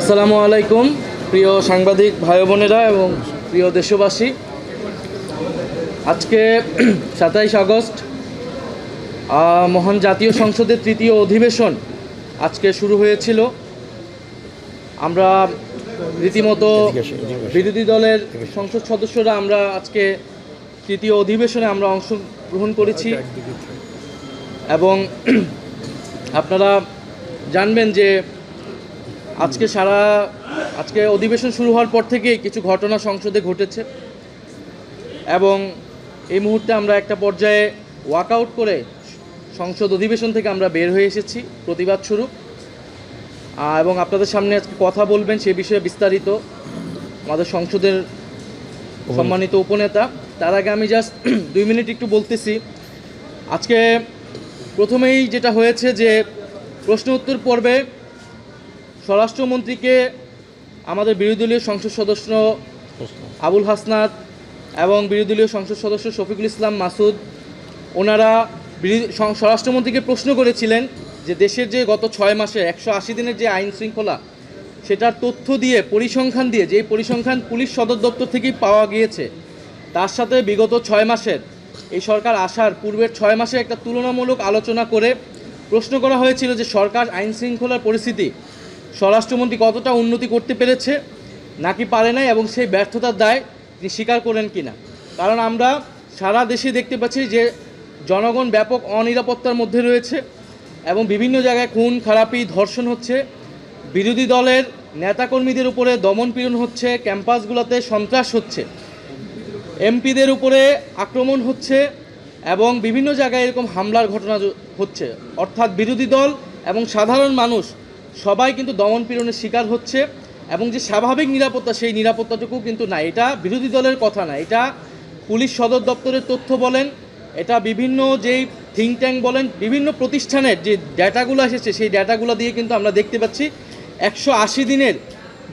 আসসালামু আলাইকুম প্রিয় সাংবাদিক ভাই বোনেরা এবং প্রিয় দেশবাসী। আজকে 27 আগস্ট মহান জাতীয় সংসদের তৃতীয় অধিবেশন আজকে শুরু হয়েছিল। আমরা রীতিমতো বিরোধী দলের সংসদ সদস্যরা আমরা আজকে তৃতীয় অধিবেশনে আমরা অংশগ্রহণ করেছি এবং আপনারা জানবেন যে আজকে অধিবেশন শুরু হওয়ার পর থেকেই কিছু ঘটনা সংসদে ঘটেছে এবং এই মুহূর্তে আমরা একটা পর্যায়ে ওয়াকআউট করে সংসদ অধিবেশন থেকে আমরা বের হয়ে এসেছি প্রতিবাদ স্বরূপ, এবং আপনাদের সামনে আজকে কথা বলবেন সে বিষয়ে বিস্তারিত আমাদের সংসদের সম্মানিত উপনেতা। তার আগে আমি জাস্ট 2 মিনিট একটু বলতেছি। আজকে প্রথমেই যেটা হয়েছে যে প্রশ্ন উত্তর পর্বে স্বরাষ্ট্রমন্ত্রীকে আমাদের বিরোধী দলীয় সংসদ সদস্য আবুল হাসনাত এবং বিরোধী দলীয় সংসদ সদস্য শফিকুল ইসলাম মাসুদ ওনারা স্বরাষ্ট্রমন্ত্রীকে প্রশ্ন করেছিলেন যে দেশের যে গত 6 মাসে 180 দিনের যে আইন শৃঙ্খলা সেটার তথ্য দিয়ে পরিসংখ্যান দিয়ে যে পরিসংখ্যান পুলিশ সদর দপ্তর থেকেই পাওয়া গিয়েছে, তার সাথে বিগত 6 মাসের এই সরকার আসার পূর্বের 6 মাসে একটা তুলনামূলক আলোচনা করে প্রশ্ন করা হয়েছিল যে সরকার আইন শৃঙ্খলার পরিস্থিতি স্বরাষ্ট্রমন্ত্রী কতটা উন্নতি করতে পেরেছে নাকি পারে নাই এবং সেই ব্যর্থতার দায় তিনি স্বীকার করেন কিনা। কারণ আমরা সারা দেশে দেখতে পাচ্ছি যে জনগণ ব্যাপক অনিরাপত্তার মধ্যে রয়েছে এবং বিভিন্ন জায়গায় খুন খারাপি ধর্ষণ হচ্ছে, বিরোধী দলের নেতাকর্মীদের উপরে দমনপীড়ন হচ্ছে, ক্যাম্পাসগুলোতে সন্ত্রাস হচ্ছে, এমপিদের উপরে আক্রমণ হচ্ছে এবং বিভিন্ন জায়গায় এরকম হামলার ঘটনা হচ্ছে। অর্থাৎ বিরোধী দল এবং সাধারণ মানুষ সবাই কিন্তু দমনপীড়নের শিকার হচ্ছে এবং যে স্বাভাবিক নিরাপত্তা সেই নিরাপত্তাটুকু কিন্তু না। এটা বিরোধী দলের কথা না, এটা পুলিশ সদর দপ্তরের তথ্য বলেন, এটা বিভিন্ন যেই থিঙ্ক ট্যাঙ্ক বলেন, বিভিন্ন প্রতিষ্ঠানের যে ডেটাগুলো এসেছে সেই ডেটাগুলো দিয়ে কিন্তু আমরা দেখতে পাচ্ছি 180 দিনের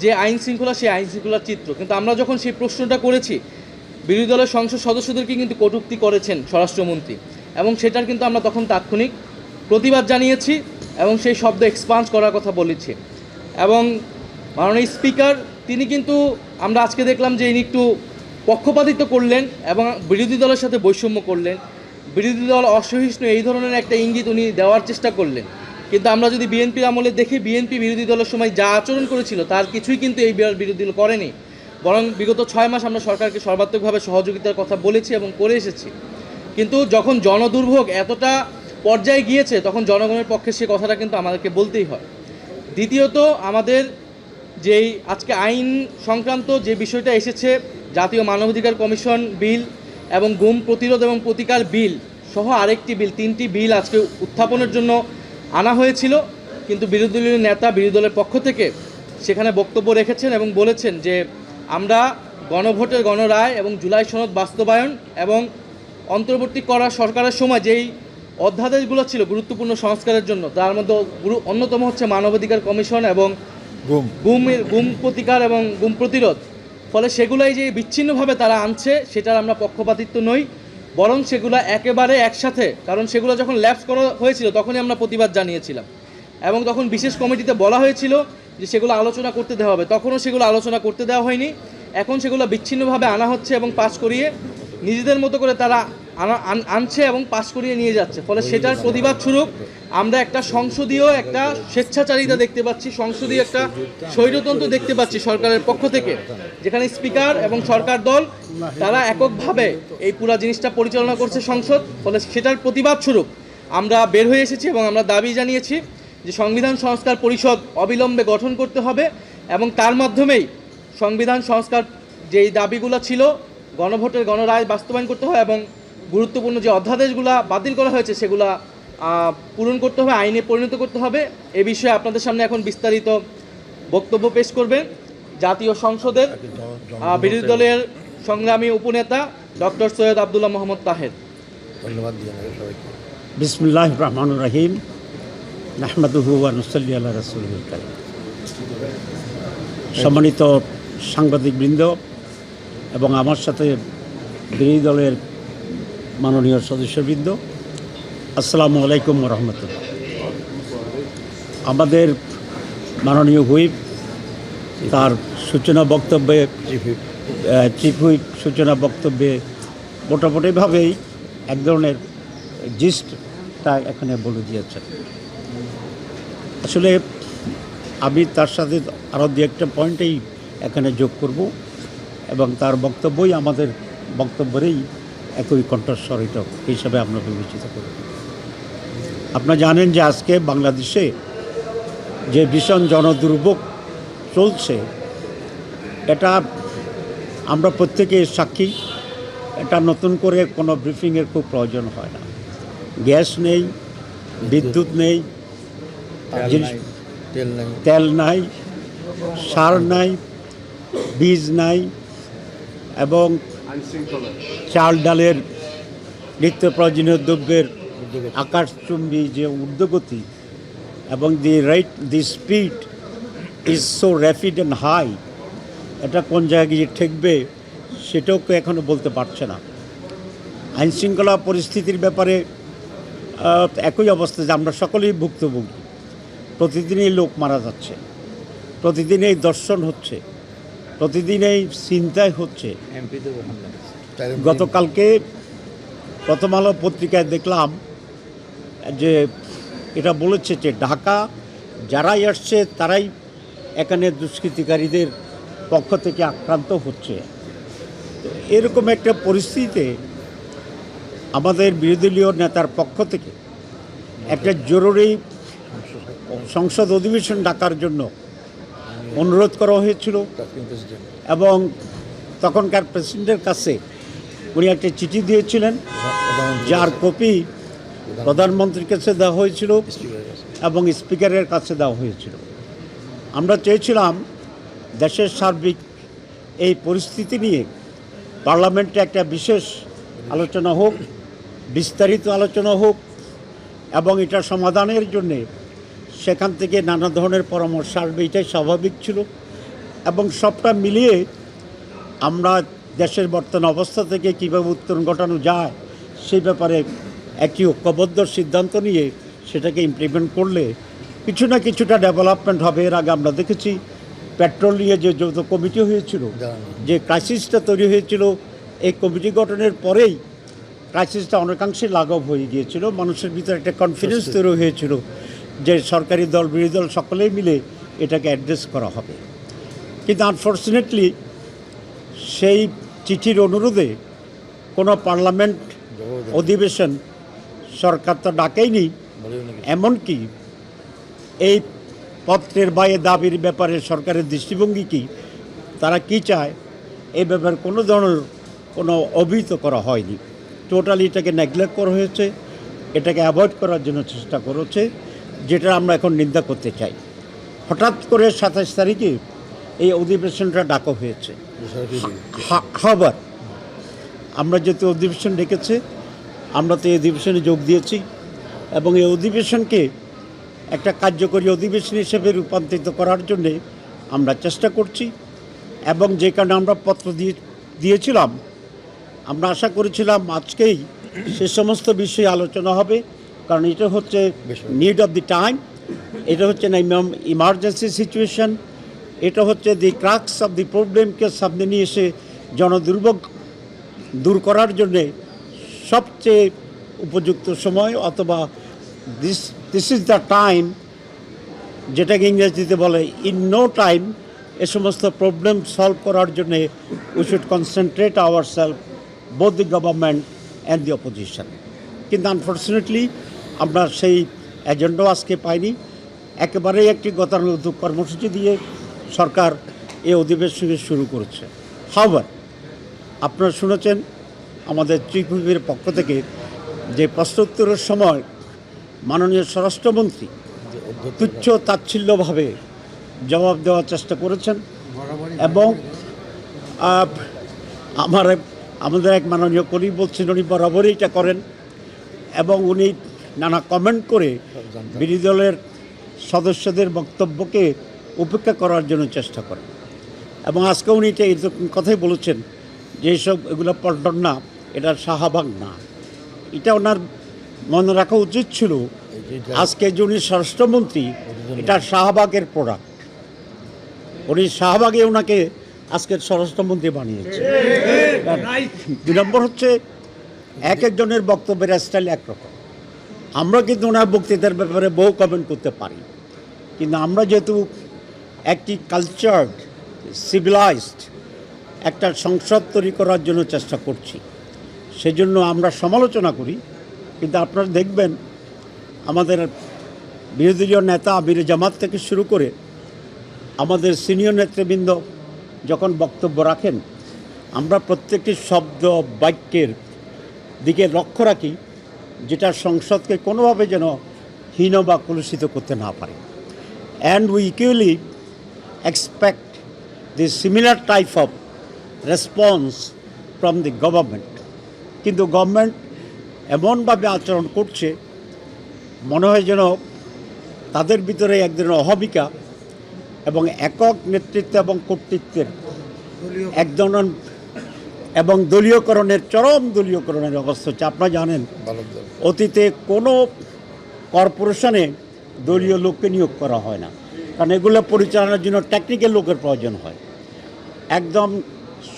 যে আইন শৃঙ্খলা সেই আইন শৃঙ্খলার চিত্র। কিন্তু আমরা যখন সেই প্রশ্নটা করেছি বিরোধী দলের সংসদ সদস্যদেরকে কিন্তু কটূক্তি করেছেন স্বরাষ্ট্রমন্ত্রী এবং সেটার কিন্তু আমরা তখন তাৎক্ষণিক প্রতিবাদ জানিয়েছি এবং সেই শব্দ এক্সপান্স করার কথা বলেছি। এবং মাননীয় স্পিকার তিনি কিন্তু আমরা আজকে দেখলাম যে ইনি একটু পক্ষপাতিত্ব করলেন এবং বিরোধী দলের সাথে বৈষম্য করলেন, বিরোধী দল অসহিষ্ণু এই ধরনের একটা ইঙ্গিত উনি দেওয়ার চেষ্টা করলেন। কিন্তু আমরা যদি বিএনপির আমলে দেখি বিএনপি বিরোধী দলের সময় যা আচরণ করেছিল তার কিছুই কিন্তু এই বিরোধী দল করেনি, বরং বিগত 6 মাস আমরা সরকারকে সর্বাত্মকভাবে সহযোগিতার কথা বলেছি এবং করে এসেছি। কিন্তু যখন জনদুর্ভোগ এতটা পর্যায়ে গিয়েছে তখন জনগণের পক্ষে সে কথাটা কিন্তু আমাদেরকে বলতেই হয়। দ্বিতীয়ত আমাদের যেই আজকে আইন সংক্রান্ত যে বিষয়টা এসেছে জাতীয় মানবাধিকার কমিশন বিল এবং গুম প্রতিরোধ এবং প্রতিকার বিল সহ আরেকটি বিল, 3টি বিল আজকে উত্থাপনের জন্য আনা হয়েছিল, কিন্তু বিরোধী দলীয় নেতা বিরোধী দলের পক্ষ থেকে সেখানে বক্তব্য রেখেছেন এবং বলেছেন যে আমরা গণভোটের গণরায় এবং জুলাই সনদ বাস্তবায়ন এবং অন্তর্বর্তী করা সরকারের সময় যেই অধ্যাদেশগুলো ছিল গুরুত্বপূর্ণ সংস্কারের জন্য তার মধ্যে অন্যতম হচ্ছে মানবাধিকার কমিশন এবং গুম প্রতিকার এবং গুম প্রতিরোধ। ফলে সেগুলাই যে বিচ্ছিন্নভাবে তারা আনছে সেটার আমরা পক্ষপাতিত্ব নই, বরং সেগুলো একেবারে একসাথে, কারণ সেগুলো যখন ল্যাপস করা হয়েছিল তখনই আমরা প্রতিবাদ জানিয়েছিলাম এবং তখন বিশেষ কমিটিতে বলা হয়েছিল যে সেগুলো আলোচনা করতে দেওয়া হবে, তখনও সেগুলো আলোচনা করতে দেওয়া হয়নি। এখন সেগুলো বিচ্ছিন্নভাবে আনা হচ্ছে এবং পাস করিয়ে নিজেদের মতো করে তারা আনছে এবং পাস করিয়ে নিয়ে যাচ্ছে। ফলে সেটার প্রতিবাদ স্বরূপ আমরা একটা সংসদীয় একটা স্বেচ্ছাচারিতা দেখতে পাচ্ছি, সংসদীয় একটা স্বৈরতন্ত্র দেখতে পাচ্ছি সরকারের পক্ষ থেকে, যেখানে স্পিকার এবং সরকার দল তারা এককভাবে এই পুরা জিনিসটা পরিচালনা করছে সংসদ। ফলে সেটার প্রতিবাদ স্বরূপ আমরা বের হয়ে এসেছি এবং আমরা দাবি জানিয়েছি যে সংবিধান সংস্কার পরিষদ অবিলম্বে গঠন করতে হবে এবং তার মাধ্যমেই সংবিধান সংস্কার যেই দাবিগুলো ছিল গণভোটের গণরায় বাস্তবায়ন করতে হবে এবং গুরুত্বপূর্ণ যে অধ্যাদেশগুলো বাতিল করা হয়েছে সেগুলা পূরণ করতে হবে, আইনে পরিণত করতে হবে। এ বিষয়ে আপনাদের সামনে এখন বিস্তারিত বক্তব্য পেশ করবেন জাতীয় সংসদের বিরোধী দলের সংগ্রামী উপনেতা ডক্টর সৈয়দ আবদুল্লাহ মোহাম্মদ তাহের। ধন্যবাদ। বিসমিল্লাহির রহমানির রহিম, নাহমাদুহু ওয়া নুসাল্লি আলা রাসূলিল কারীম। সম্মানিত সাংবাদিকবৃন্দ এবং আমার সাথে বিরোধী দলের মাননীয় সদস্যবৃন্দ, আসসালামু আলাইকুম ওয়া রাহমাতুল্লাহ। আমাদের মাননীয় হুইপ তার সূচনা বক্তব্যে চিফ হুইপ সূচনা বক্তব্যে মোটামুটিভাবেই এক ধরনের জিস্টটা এখানে বলে দিয়েছেন। আসলে আমি তার সাথে আরও দু একটা পয়েন্টেই এখানে যোগ করব এবং তার বক্তব্যই আমাদের বক্তব্যেরই একই কণ্ঠস্বরিত হিসাবে আমরা বিবেচিত করি। আপনারা জানেন যে আজকে বাংলাদেশে যে ভীষণ জনদুর্ভোগ চলছে, এটা আমরা প্রত্যেকে সাক্ষী। এটা নতুন করে কোনো ব্রিফিংয়ের খুব প্রয়োজন হয় না। গ্যাস নেই, বিদ্যুৎ নেই, তেল নাই, সার নাই, বীজ নাই, এবং চাল ডালের নিত্য প্রয়োজনীয় দ্রব্যের আকাশচুম্বী যে ঊর্ধ্বগতি এবং the speed is so rapid and high, এটা কোন জায়গায় গিয়ে ঠেকবে সেটাও কেউ এখনও বলতে পারছে না। আইনশৃঙ্খলা পরিস্থিতির ব্যাপারে একই অবস্থা যে আমরা সকলেই ভুক্তভোগী। প্রতিদিনই লোক মারা যাচ্ছে, প্রতিদিনই দর্শন হচ্ছে, প্রতিদিনই চিন্তায় হচ্ছে। গতকালকে প্রথম আলো পত্রিকায় দেখলাম যে এটা বলেছে যে ঢাকা যারাই আসছে তারাই এখানে দুষ্কৃতিকারীদের পক্ষ থেকে আক্রান্ত হচ্ছে। এরকম একটা পরিস্থিতিতে আমাদের বিরোধী দলীয় নেতার পক্ষ থেকে একটা জরুরি সংসদ অধিবেশন ডাকার জন্য অনুরোধ করা হয়েছিল এবং তখনকার প্রেসিডেন্টের কাছে উনি একটা চিঠি দিয়েছিলেন, যার কপি প্রধানমন্ত্রীর কাছে দেওয়া হয়েছিল এবং স্পিকারের কাছে দেওয়া হয়েছিল। আমরা চেয়েছিলাম দেশের সার্বিক এই পরিস্থিতি নিয়ে পার্লামেন্টে একটা বিশেষ আলোচনা হোক, বিস্তারিত আলোচনা হোক এবং এটা সমাধানের জন্যে সেখান থেকে নানা ধরনের পরামর্শ আসবে, এটাই স্বাভাবিক ছিল। এবং সবটা মিলিয়ে আমরা দেশের বর্তমান অবস্থা থেকে কীভাবে উত্তরণ ঘটানো যায় সেই ব্যাপারে একটি ঐক্যবদ্ধ সিদ্ধান্ত নিয়ে সেটাকে ইমপ্লিমেন্ট করলে কিছু না কিছুটা ডেভেলপমেন্ট হবে। এর আগে আমরা দেখেছি পেট্রোল নিয়ে যে যৌথ কমিটি হয়েছিল, যে ক্রাইসিসটা তৈরি হয়েছিল, এই কমিটি গঠনের পরেই ক্রাইসিসটা অনেকাংশে লাঘব হয়ে গিয়েছিল। মানুষের ভিতরে একটা কনফিডেন্স তৈরি হয়েছিল যে সরকারি দল বিরোধী দল সকলেই মিলে এটাকে অ্যাড্রেস করা হবে। কিন্তু আনফর্চুনেটলি সেই চিঠির অনুরোধে কোনো পার্লামেন্ট অধিবেশন সরকার তো ডাকেইনি। এমনকি এই পত্রের বাইরে দাবির ব্যাপারে সরকারের দৃষ্টিভঙ্গি কী, তারা কি চায়, এই ব্যাপারে কোনো ধরনের কোনো অভিহিত করা হয়নি। টোটালি এটাকে নেগলেক্ট করা হয়েছে, এটাকে অ্যাভয়েড করার জন্য চেষ্টা করেছে, যেটা আমরা এখন নিন্দা করতে চাই। হঠাৎ করে 27 তারিখে এই অধিবেশনটা ডাকা হয়েছে। আবার আমরা যেহেতু অধিবেশন ডেকেছে, আমরা তো এই অধিবেশনে যোগ দিয়েছি এবং এই অধিবেশনকে একটা কার্যকরী অধিবেশন হিসেবে রূপান্তরিত করার জন্যে আমরা চেষ্টা করছি। এবং যে কারণে আমরা পত্র দিয়েছিলাম, আমরা আশা করেছিলাম আজকেই সে সমস্ত বিষয়ে আলোচনা হবে, কারণ এটা হচ্ছে নিড অফ দি টাইম, এটা হচ্ছে না ইমার্জেন্সি সিচুয়েশন, এটা হচ্ছে দি ক্রাক্স অফ দি প্রবলেমকে সামনে নিয়ে এসে জনদুর্ভোগ দূর করার জন্যে সবচেয়ে উপযুক্ত সময়, অথবা দিস ইজ দ্য টাইম, যেটাকে ইংরেজিতে বলে ইন নো টাইম। এ সমস্ত প্রবলেম সলভ করার জন্যে we should concentrate our self, both the government and the opposition. কিন্তু আনফর্চুনেটলি আমরা সেই এজেন্ডাও আজকে পাইনি। একেবারেই একটি গতানুগতিক কর্মসূচি দিয়ে সরকার এই অধিবেশনকে শুরু করেছে। হাওয়ার আপনারা শুনেছেন আমাদের চিফ হুইপের পক্ষ থেকে যে প্রশ্নোত্তরের সময় মাননীয় স্বরাষ্ট্রমন্ত্রী তুচ্ছ তাচ্ছিল্যভাবে জবাব দেওয়ার চেষ্টা করেছেন এবং আমাদের এক মাননীয় কর্মী বলছেন উনি বরাবরই এটা করেন এবং উনি নানা কমেন্ট করে বিরোধী দলের সদস্যদের বক্তব্যকে উপেক্ষা করার জন্য চেষ্টা করেন। এবং আজকে উনি এটা এরকম কথাই বলেছেন যে এইসব এগুলো পল্টন না, এটা শাহবাগ না। এটা ওনার মনে রাখা উচিত ছিল আজকে যে উনি স্বরাষ্ট্রমন্ত্রী, এটা শাহবাগের প্রোডাক্ট। উনি শাহবাগে ওনাকে আজকের স্বরাষ্ট্রমন্ত্রী বানিয়েছে। 2 নম্বর হচ্ছে এক একজনের বক্তব্যের স্টাইল একরকম। আমরা কিন্তু ওনার বক্তৃতার ব্যাপারে বহু কমেন্ট করতে পারি, কিন্তু আমরা যেহেতু একটি কালচার্ড সিভিলাইজড একটা সংসদ তৈরি করার জন্য চেষ্টা করছি, সেজন্য আমরা সমালোচনা করি। কিন্তু আপনারা দেখবেন আমাদের বিরোধী দলীয় নেতা আমির জামাত থেকে শুরু করে আমাদের সিনিয়র নেতৃবৃন্দ যখন বক্তব্য রাখেন, আমরা প্রত্যেকটি শব্দ বাক্যের দিকে লক্ষ্য রাখি, যেটা সংসদকে কোনোভাবে যেন হীন বা কলুষিত করতে না পারে। And we equally expect the similar type of response from the government. কিন্তু গভর্নমেন্ট এমনভাবে আচরণ করছে, মনে হয় যেন তাদের ভিতরে এক ধরনের অহমিকা এবং একক নেতৃত্ব এবং কর্তৃত্বের এক ধরনের এবং দলীয়করণের চরম দলীয়করণের অবস্থা হচ্ছে। আপনারা জানেন অতীতে কোনো কর্পোরেশনে দলীয় লোককে নিয়োগ করা হয় না, কারণ এগুলো পরিচালনার জন্য টেকনিক্যাল লোকের প্রয়োজন হয়। একদম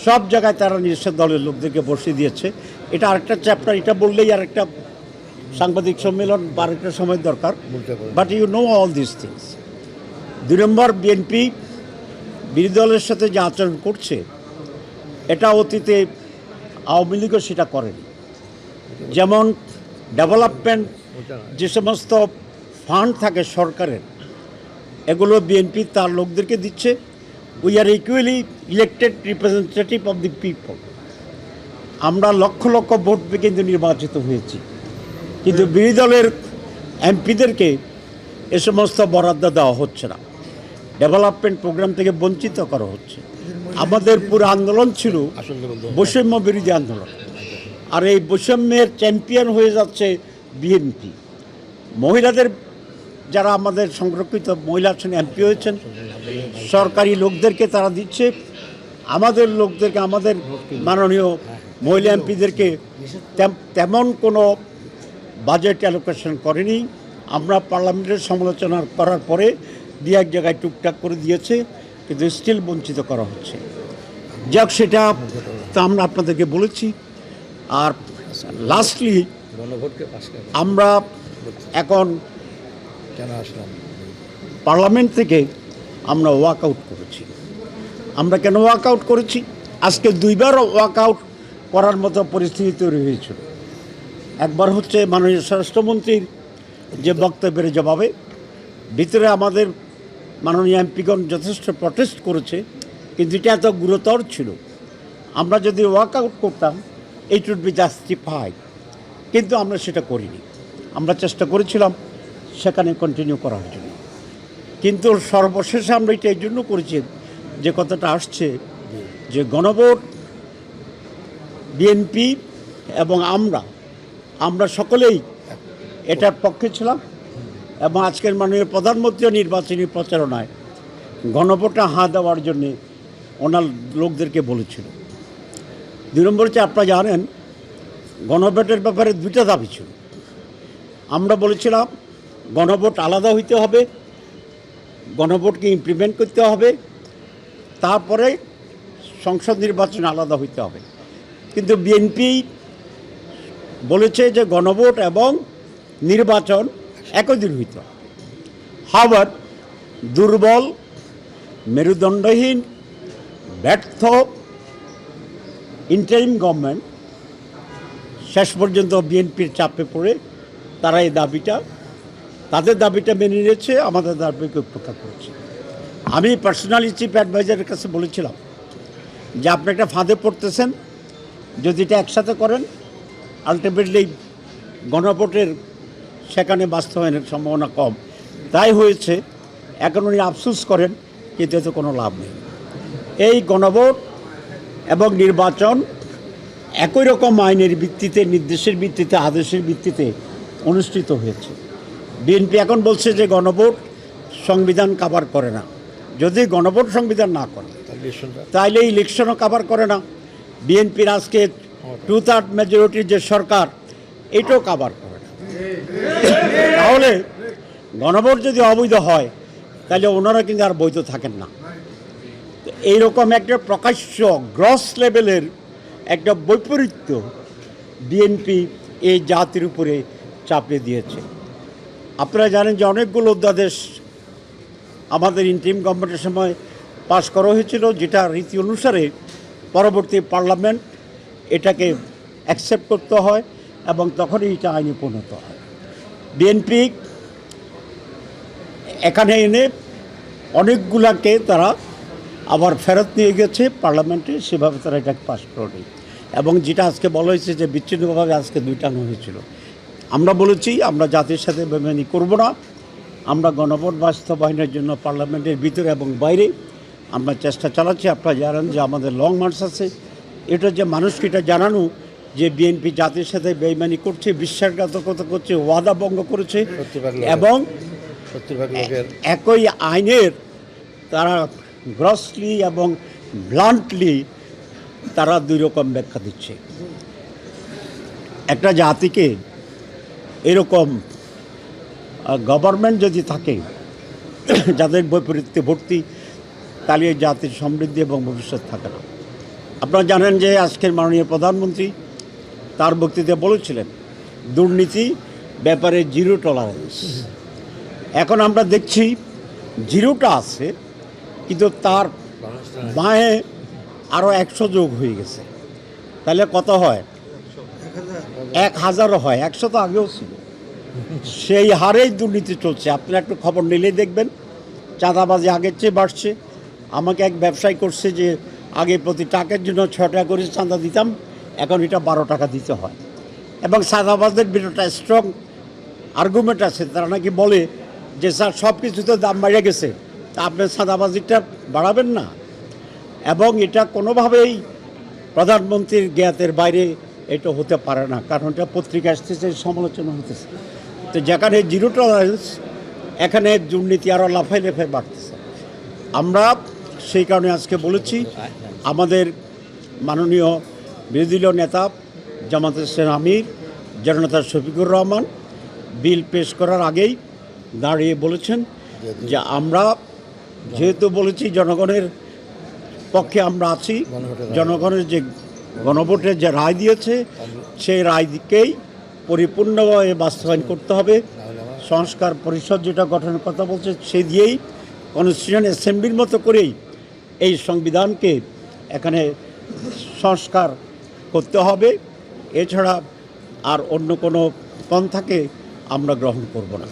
সব জায়গায় তারা নিজস্ব দলের লোকদেরকে বসিয়ে দিয়েছে। এটা আরেকটা চ্যাপ্টার, এটা বললেই আরেকটা সাংবাদিক সম্মেলন বা আরেকটা সময় দরকার, but you know all this things. 2 number, BNP বিরোধী দলের সাথে যে আচরণ করছে, এটা অতীতে আওয়ামী লীগও সেটা করেনি। যেমন ডেভেলপমেন্ট যে সমস্ত ফান্ড থাকে সরকারের, এগুলো বিএনপি তার লোকদেরকে দিচ্ছে। We are equally elected representative of the people. আমরা লক্ষ লক্ষ ভোট পেয়ে কিন্তু নির্বাচিত হয়েছি, কিন্তু বিরোধী দলের এমপিদেরকে এ সমস্ত বরাদ্দ দেওয়া হচ্ছে না, ডেভেলপমেন্ট প্রোগ্রাম থেকে বঞ্চিত করা হচ্ছে। আমাদের পুরো আন্দোলন ছিল বৈষম্য বিরোধী আন্দোলন, আর এই বৈষম্যের চ্যাম্পিয়ন হয়ে যাচ্ছে বিএনপি। মহিলাদের যারা আমাদের সংরক্ষিত মহিলা এমপি হয়েছেন, সরকারি লোকদেরকে তারা দিচ্ছে, আমাদের লোকদেরকে, আমাদের মাননীয় মহিলা এমপিদেরকে তেমন কোনো বাজেট অ্যালোকেশন করেনি। আমরা পার্লামেন্টের সমালোচনা করার পরে দু এক জায়গায় টুকটাক করে দিয়েছে, কিন্তু স্টিল বঞ্চিত করা হচ্ছে। যাক, সেটা তো আমরা আপনাদেরকে বলেছি। আর লাস্টলি আমরা এখন পার্লামেন্ট থেকে আমরা ওয়াক আউট করেছি। আমরা কেন ওয়াক আউট করেছি? আজকে 2বার ওয়াক আউট করার মতো পরিস্থিতি তৈরি হয়েছিল। একবার হচ্ছে মাননীয় স্বরাষ্ট্রমন্ত্রীর যে বক্তব্যের জবাবে ভিতরে আমাদের মাননীয় এমপিগণ যথেষ্ট প্রটেস্ট করেছে, কিন্তু এটা এত গুরুতর ছিল, আমরা যদি ওয়াক আউট করতাম ইট উড বি জাস্টিফাইড, কিন্তু আমরা সেটা করিনি। আমরা চেষ্টা করেছিলাম সেখানে কন্টিনিউ করার জন্য, কিন্তু সর্বশেষে আমরা এটা এই জন্য করেছি যে কথাটা আসছে যে গণভোট, বিএনপি এবং আমরা সকলেই এটার পক্ষে ছিলাম। এবং আজকের মাননীয় প্রধানমন্ত্রী নির্বাচনী প্রচারণায় গণভোটে হাঁ দেওয়ার জন্যে ওনার লোকদেরকে বলেছিল। 2 নম্বর হচ্ছে, আপনারা জানেন গণভোটের ব্যাপারে 2টা দাবি ছিল। আমরা বলেছিলাম গণভোট আলাদা হইতে হবে, গণভোটকে ইমপ্লিমেন্ট করতে হবে, তারপরে সংসদ নির্বাচন আলাদা হইতে হবে। কিন্তু বিএনপি বলেছে যে গণভোট এবং নির্বাচন একই দিন হইতে হবে। হাওয়ার দুর্বল, মেরুদণ্ডহীন, ব্যর্থ ইন্টারিম গভর্নমেন্ট শেষ পর্যন্ত বিএনপির চাপে পড়ে তারা এই তাদের দাবিটা মেনে নিয়েছে, আমাদের দাবিকে উপেক্ষা করেছে। আমি পার্সোনালি চিফ অ্যাডভাইজারের কাছে বলেছিলাম যে আপনি একটা ফাঁদে পড়তেছেন, যদি এটা একসাথে করেন আলটিমেটলি গণভোটের সেখানে বাস্তবায়নের সম্ভাবনা কম। তাই হয়েছে, এখন উনি আফসোস করেন, কিন্তু এতে কোনো লাভ নেই। এই গণভোট এবং নির্বাচন একই রকম আইনের ভিত্তিতে, নির্দেশের ভিত্তিতে, আদেশের ভিত্তিতে অনুষ্ঠিত হয়েছে। বিএনপি এখন বলছে যে গণভোট সংবিধান কাভার করে না। যদি গণভোট সংবিধান না করে তাইলে ইলেকশনও কাভার করে না। বিএনপির আজকে 2/3 মেজরিটির যে সরকার, এটাও কাভার করে না। তাহলে গণভোট যদি অবৈধ হয় তাহলে ওনারা কিন্তু আর বৈধ থাকেন না। এইরকম একটা প্রকাশ্য গ্রস লেভেলের একটা বৈপরীত্য বিএনপি এই জাতির উপরে চাপিয়ে দিয়েছে। আপনারা জানেন যে অনেকগুলো অধ্যাদেশ আমাদের ইন্টারিম গভর্নমেন্টের সময় পাশ করা হয়েছিল, যেটা রীতি অনুসারে পরবর্তী পার্লামেন্ট এটাকে অ্যাকসেপ্ট করতে হয় এবং তখনই এটা আইনে পরিণত হয়। বিএনপি এখানে এনে অনেকগুলাকে তারা আবার ফেরত নিয়ে গেছে পার্লামেন্টে, সেভাবে তারা এটাকে পাশ করেনি। এবং যেটা আজকে বলা হয়েছে যে বিচ্ছিন্নভাবে আজকে দুইটানো হয়েছিল, আমরা বলেছি আমরা জাতির সাথে বেমানি করব না। আমরা গণভোট বাস্তবায়নের জন্য পার্লামেন্টের ভিতরে এবং বাইরে আমরা চেষ্টা চালাচ্ছি। আপনারা জানেন যে আমাদের লং মার্চ আছে। এটা যে মানুষকে এটা জানানো যে বিএনপি জাতির সাথে বেইমানি করছে, বিশ্বাসঘাতকতা করছে, ওয়াদা ভঙ্গ করেছে এবং একই আইনের তারা গ্রসলি এবং ব্লান্টলি তারা দুই রকম ব্যাখ্যা দিচ্ছে। একটা জাতিকে এরকম গভর্নমেন্ট যদি থাকে যাদের বৈপরীত্যে ভর্তি, তাহলে এই জাতির সমৃদ্ধি এবং ভবিষ্যৎ থাকে না। আপনারা জানেন যে আজকের মাননীয় প্রধানমন্ত্রী তার বক্তৃতায় বলেছিলেন দুর্নীতি ব্যাপারে জিরো টলারেন্স। এখন আমরা দেখছি জিরোটা আছে, কিন্তু তার বাঁয়ে আরও 100 যোগ হয়ে গেছে। তাহলে কত হয়? 1000 হয়। 100 তো আগেও ছিল। সেই হারেই দুর্নীতি চলছে। আপনারা একটু খবর নিলেই দেখবেন চাঁদাবাজি আগের চেয়ে বাড়ছে। আমাকে এক ব্যবসায়ী করছে যে আগে প্রতি টাকার জন্য 6 টাকা করে চাঁদা দিতাম, এখন এটা 12 টাকা দিতে হয়। এবং চাঁদাবাজদের বিরুদ্ধে স্ট্রং আর্গুমেন্ট আছে। তারা নাকি বলে যে স্যার সব কিছুতে দাম বেড়ে গেছে, তা আপনি চাঁদাবাজিটা বাড়াবেন না। এবং এটা কোনোভাবেই প্রধানমন্ত্রীর জ্ঞাতের বাইরে এটা হতে পারে না, কারণ এটা পত্রিকা আসতেছে, সমালোচনা হতেছে। তো যেখানে জিরো টলারেন্স, এখানে দুর্নীতি আরও লাফাই লাফাই বাড়তেছে। আমরা সেই কারণে আজকে বলেছি আমাদের মাননীয় বিরোধী দলীয় নেতা জামায়াতে ইসলামী আমির জননেতা শফিকুর রহমান বিল পেশ করার আগেই দাঁড়িয়ে বলেছেন যে আমরা যেহেতু বলেছি জনগণের পক্ষে আমরা আছি, জনগণের যে গণভোটের যে রায় দিয়েছে সেই রায়কেই পরিপূর্ণভাবে বাস্তবায়ন করতে হবে। সংস্কার পরিষদ যেটা গঠনের কথা বলছে সে দিয়েই কনস্টিটিউশন অ্যাসেম্বলির মতো করেই এই সংবিধানকে এখানে সংস্কার করতে হবে। এছাড়া আর অন্য কোনো পন্থাকে আমরা গ্রহণ করব না।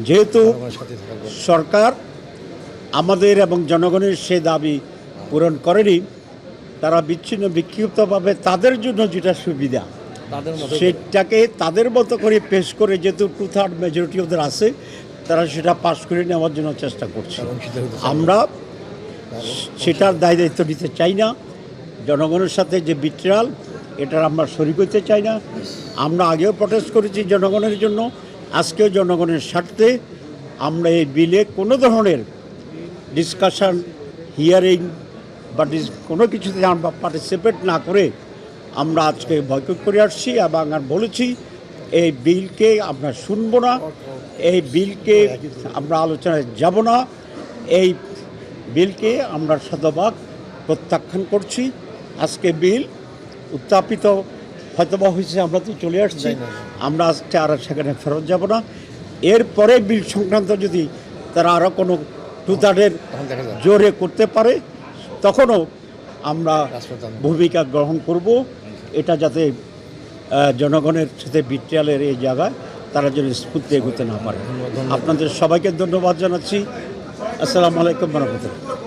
যেহেতু সরকার আমাদের এবং জনগণের সে দাবি পূরণ করেনি, তারা বিচ্ছিন্ন বিক্ষিপ্তভাবে তাদের জন্য যেটা সুবিধা সেটাকে তাদের মতো করে পেশ করে, যেহেতু 2/3 মেজরিটি ওদের আছে, তারা সেটা পাশ করে নেওয়ার জন্য চেষ্টা করছে। আমরা সেটার দায়িত্ব নিতে চাই না। জনগণের সাথে যে বিট্রাল, এটার আমরা শরিক হতে চাই না। আমরা আগেও প্রটেস্ট করেছি জনগণের জন্য, আজকেও জনগণের স্বার্থে আমরা এই বিলে কোনো ধরনের ডিসকাশন, হিয়ারিং বা কোনো কিছুতে আমরা পার্টিসিপেট না করে আমরা আজকে বয়কট করে আসছি এবং আর বলেছি এই বিলকে আমরা শুনবো না, এই বিলকে আমরা আলোচনায় যাব না, এই বিলকে আমরা শতভাগ প্রত্যাখ্যান করছি। আজকে বিল উত্থাপিত হয়তোবা হয়েছে, আমরা তো চলে আসছি, আমরা আজকে আর সেখানে ফেরত যাব না। এরপরে বিল সংক্রান্ত যদি তারা আরও কোনো 2/3 জোরে করতে পারে, তখনও আমরা ভূমিকা গ্রহণ করব। এটা যাতে জনগণের সাথে বিট্রালের এই জায়গায় তারা যেন স্ফূর্তি এগোতে না পারে। আপনাদের সবাইকে ধন্যবাদ জানাচ্ছি। আসসালামু আলাইকুম ওয়া রাহমাতুল্লাহ।